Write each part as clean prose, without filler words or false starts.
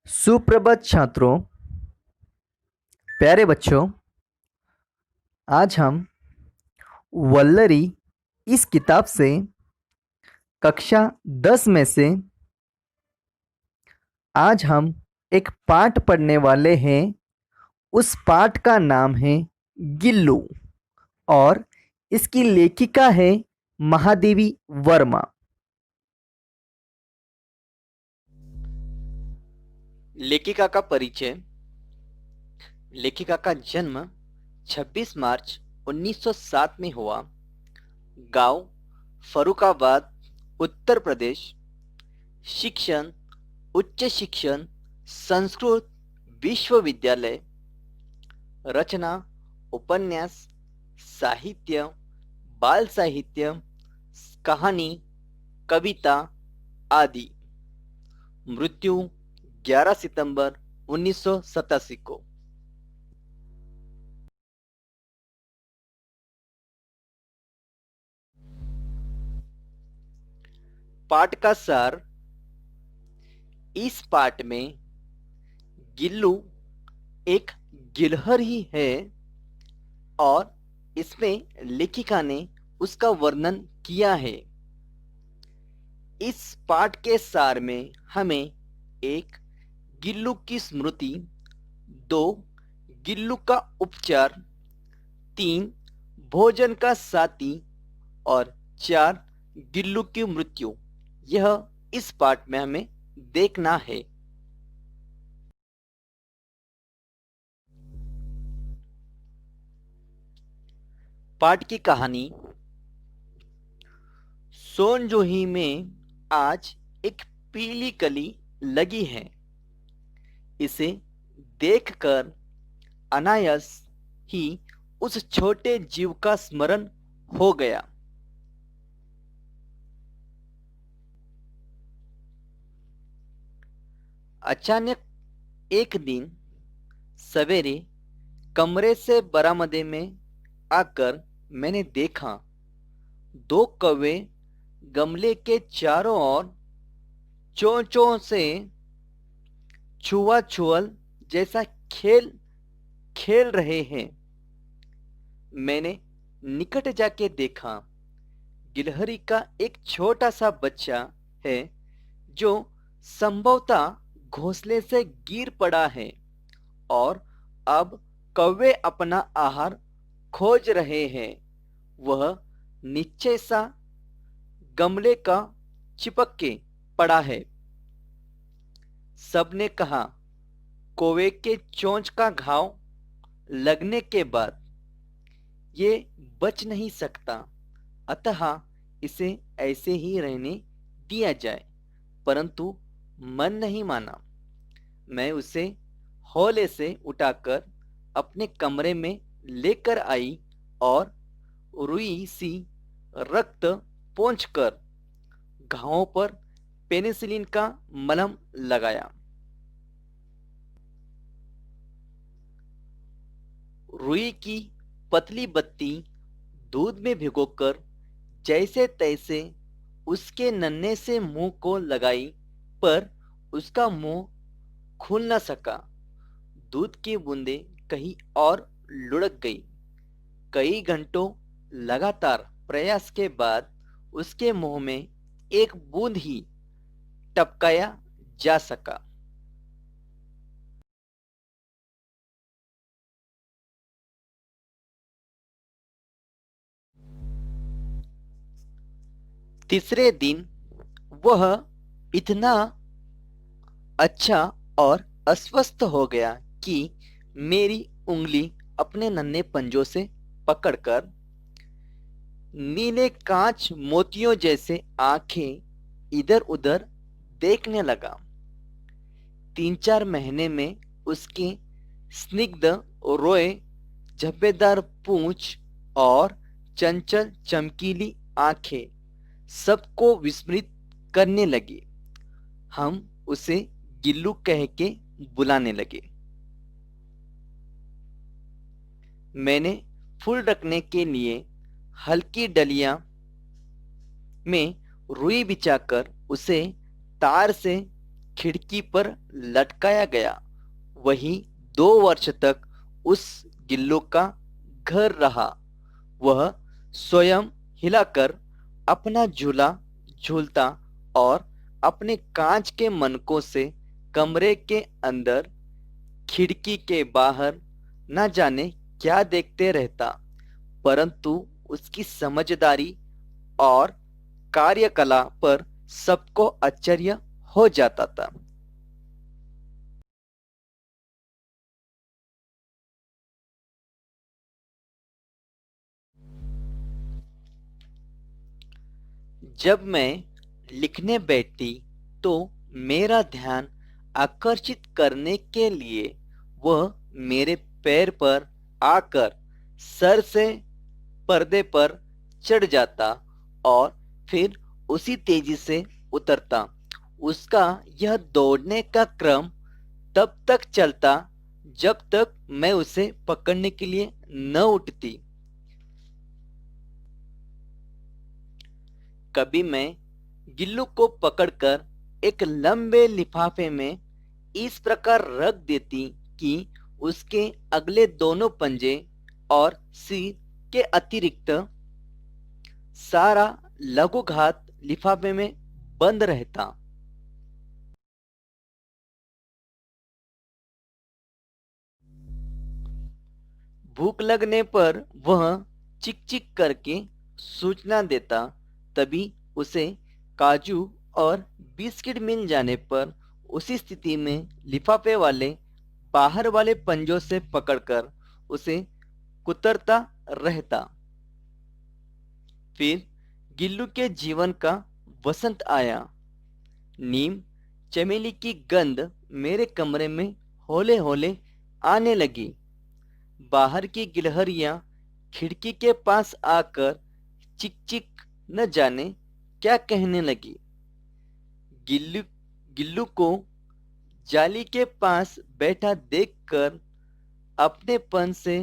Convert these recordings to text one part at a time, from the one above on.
सुप्रभात छात्रों, प्यारे बच्चों। आज हम वल्लरी इस किताब से कक्षा 10 में से आज हम एक पाठ पढ़ने वाले हैं। उस पाठ का नाम है गिल्लू और इसकी लेखिका है महादेवी वर्मा। लेखिका का परिचय। लेखिका का जन्म 26 मार्च 1907 में हुआ। गांव फरुखाबाद, उत्तर प्रदेश। शिक्षण उच्च शिक्षण संस्कृत विश्वविद्यालय। रचना उपन्यास, साहित्य, बाल साहित्य, कहानी, कविता आदि। मृत्यु 11 सितंबर 1987 को। पाठ का सार। इस पाठ में गिल्लू एक गिलहर ही है और इसमें लेखिका ने उसका वर्णन किया है। इस पाठ के सार में हमें एक गिल्लू की स्मृति, 2 गिल्लू का उपचार, 3 भोजन का साथी और 4 गिल्लू की मृत्यु, यह इस पाठ में हमें देखना है। पाठ की कहानी। सोनजोही में आज एक पीली कली लगी है। इसे देखकर अनायास ही उस छोटे जीव का स्मरण हो गया। अचानक एक दिन सवेरे कमरे से बरामदे में आकर मैंने देखा 2 कौवे गमले के चारों ओर चोंचों से छुआ-छुअल जैसा खेल खेल रहे हैं। मैंने निकट जाके देखा, गिलहरी का एक छोटा सा बच्चा है जो संभवतः घोंसले से गिर पड़ा है और अब कौवे अपना आहार खोज रहे हैं। वह नीचे सा गमले का चिपक के पड़ा है। सबने कहा, कौवे के चोंच का घाव लगने के बाद ये बच नहीं सकता, अतः इसे ऐसे ही रहने दिया जाए। परंतु मन नहीं माना। मैं उसे हौले से उठाकर अपने कमरे में लेकर आई और रुई सी रक्त पोंछकर घावों पर पेनिसिलिन का मलहम लगाया। रुई की पतली बत्ती दूध में भिगोकर जैसे तैसे उसके नन्हे से मुंह को लगाई, पर उसका मुंह खुल न सका। दूध की बूंदें कहीं और लुढ़क गई। कई घंटों लगातार प्रयास के बाद उसके मुंह में एक बूंद ही टपकाया जा सका। तीसरे दिन वह इतना अच्छा और अस्वस्थ हो गया कि मेरी उंगली अपने नन्हे पंजों से पकड़कर नीले कांच मोतियों जैसे आंखें इधर उधर देखने लगा। 3-4 महीने में उसकी स्निग्ध रोए, झब्बेदार पूंछ और चंचल चमकीली आंखें सबको विस्मृत करने लगी। हम उसे गिल्लू कह के बुलाने लगे। मैंने फूल रखने के लिए हल्की डलिया में रुई बिछाकर उसे तार से खिड़की पर लटकाया गया। वही 2 वर्ष तक उस गिल्लू का घर रहा। वह स्वयं हिलाकर अपना झूला झूलता और अपने कांच के मनकों से कमरे के अंदर खिड़की के बाहर न जाने क्या देखते रहता, परंतु उसकी समझदारी और कार्यकला पर सबको आश्चर्य हो जाता था। जब मैं लिखने बैठती तो मेरा ध्यान आकर्षित करने के लिए वह मेरे पैर पर आकर सर से पर्दे पर चढ़ जाता और फिर उसी तेजी से उतरता। उसका यह दौड़ने का क्रम तब तक चलता जब तक मैं उसे पकड़ने के लिए न उठती। कभी मैं गिल्लू को पकड़कर एक लंबे लिफाफे में इस प्रकार रख देती कि उसके अगले दोनों पंजे और सिर के अतिरिक्त सारा लघुघात लिफाफे में बंद रहता। भूख लगने पर वह चिक चिक करके सूचना देता। तभी उसे काजू और बिस्किट मिल जाने पर उसी स्थिति में लिफाफे वाले बाहर वाले पंजों से पकड़कर उसे कुतरता रहता। फिर गिल्लू के जीवन का वसंत आया। नीम चमेली की गंध मेरे कमरे में हौले हौले आने लगी। बाहर की गिलहरियां खिड़की के पास आकर चिक चिक न जाने क्या कहने लगी। गिल्लू गिल्लू को जाली के पास बैठा देखकर अपनेपन से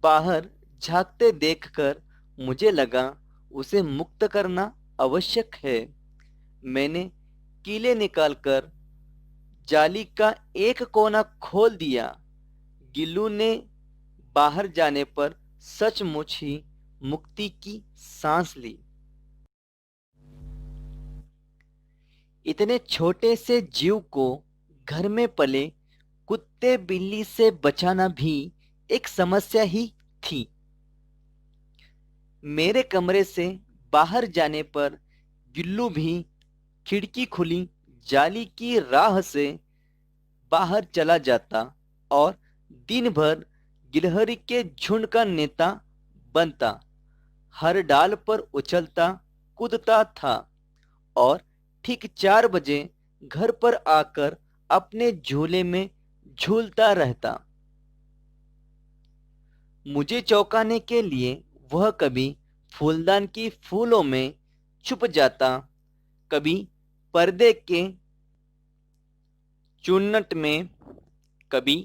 बाहर झांकते देखकर मुझे लगा उसे मुक्त करना आवश्यक है। मैंने कीले निकालकर जाली का एक कोना खोल दिया। गिल्लू ने बाहर जाने पर सचमुच ही मुक्ति की सांस ली। इतने छोटे से जीव को घर में पले कुत्ते बिल्ली से बचाना भी एक समस्या ही थी। मेरे कमरे से बाहर जाने पर गिल्लू भी खिड़की खुली जाली की राह से बाहर चला जाता और दिन भर गिलहरी के झुंड का नेता बनता। हर डाल पर उछलता कूदता था और ठीक 4 बजे घर पर आकर अपने झूले में झूलता रहता। मुझे चौंकाने के लिए वह कभी फूलदान की फूलों में छुप जाता, कभी पर्दे के चुन्नट में, कभी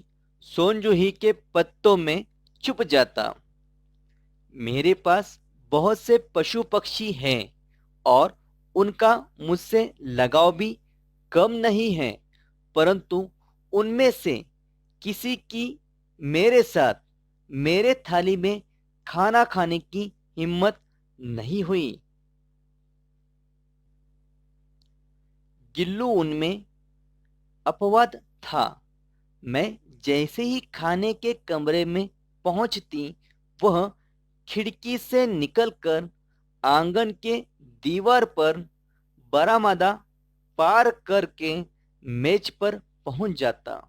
सोनजूही के पत्तों में छुप जाता। मेरे पास बहुत से पशु पक्षी हैं और उनका मुझसे लगाव भी कम नहीं है, परंतु उनमें से किसी की मेरे साथ मेरे थाली में खाना खाने की हिम्मत नहीं हुई। गिल्लू उनमें अपवाद था। मैं जैसे ही खाने के कमरे में पहुंचती, वह खिड़की से निकलकर आंगन के दीवार पर बरामदा पार करके मेज पर पहुंच जाता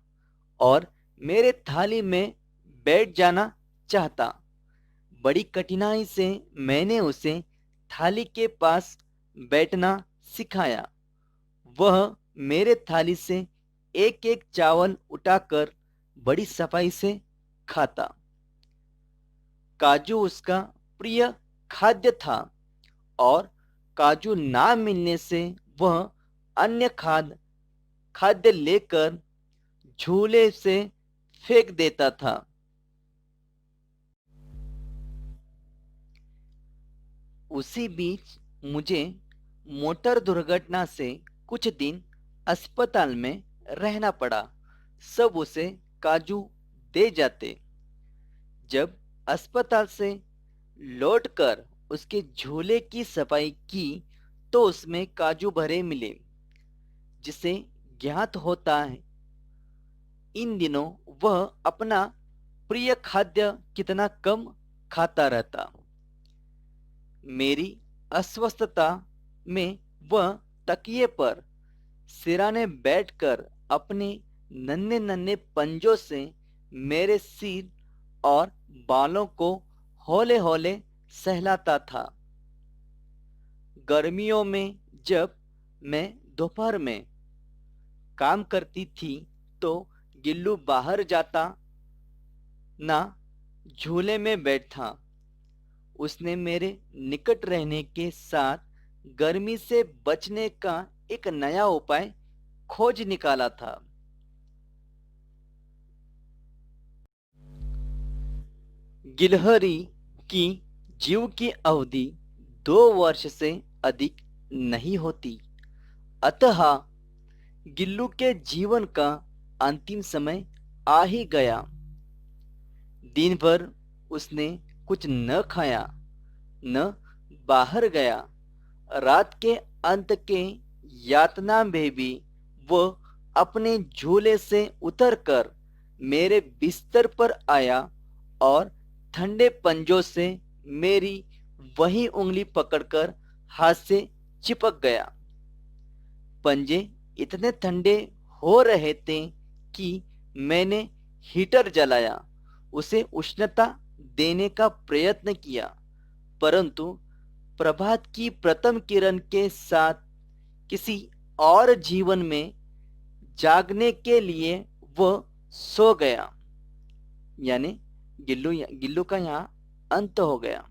और मेरे थाली में बैठ जाना चाहता। बड़ी कठिनाई से मैंने उसे थाली के पास बैठना सिखाया। वह मेरे थाली से एक एक चावल उठाकर बड़ी सफाई से खाता। काजू उसका प्रिय खाद्य था और काजू ना मिलने से वह अन्य खाद्य लेकर झूले से फेंक देता था। उसी बीच मुझे मोटर दुर्घटना से कुछ दिन अस्पताल में रहना पड़ा। सब उसे काजू दे जाते। जब अस्पताल से लौटकर उसके झोले की सफाई की तो उसमें काजू भरे मिले, जिसे ज्ञात होता है इन दिनों वह अपना प्रिय खाद्य कितना कम खाता रहता। मेरी अस्वस्थता में वह तकिए पर सिराने बैठकर अपने नन्हे नन्हे पंजों से मेरे सिर और बालों को हौले हौले सहलाता था। गर्मियों में जब मैं दोपहर में काम करती थी तो गिल्लू बाहर जाता ना झूले में बैठा। उसने मेरे निकट रहने के साथ गर्मी से बचने का एक नया उपाय खोज निकाला था। गिलहरी की जीव की अवधि 2 वर्ष से अधिक नहीं होती, अतः गिल्लू के जीवन का अंतिम समय आ ही गया। दिन भर उसने कुछ न खाया न बाहर गया। रात के अंत के यातना में भी वो अपने झूले से उतरकर मेरे बिस्तर पर आया और ठंडे पंजों से मेरी वही उंगली पकड़कर हाथ से चिपक गया। पंजे इतने ठंडे हो रहे थे कि मैंने हीटर जलाया, उसे उष्णता देने का प्रयत्न किया, परंतु प्रभात की प्रथम किरण के साथ किसी और जीवन में जागने के लिए वह सो गया। यानी गिल्लू का यहाँ अंत हो गया।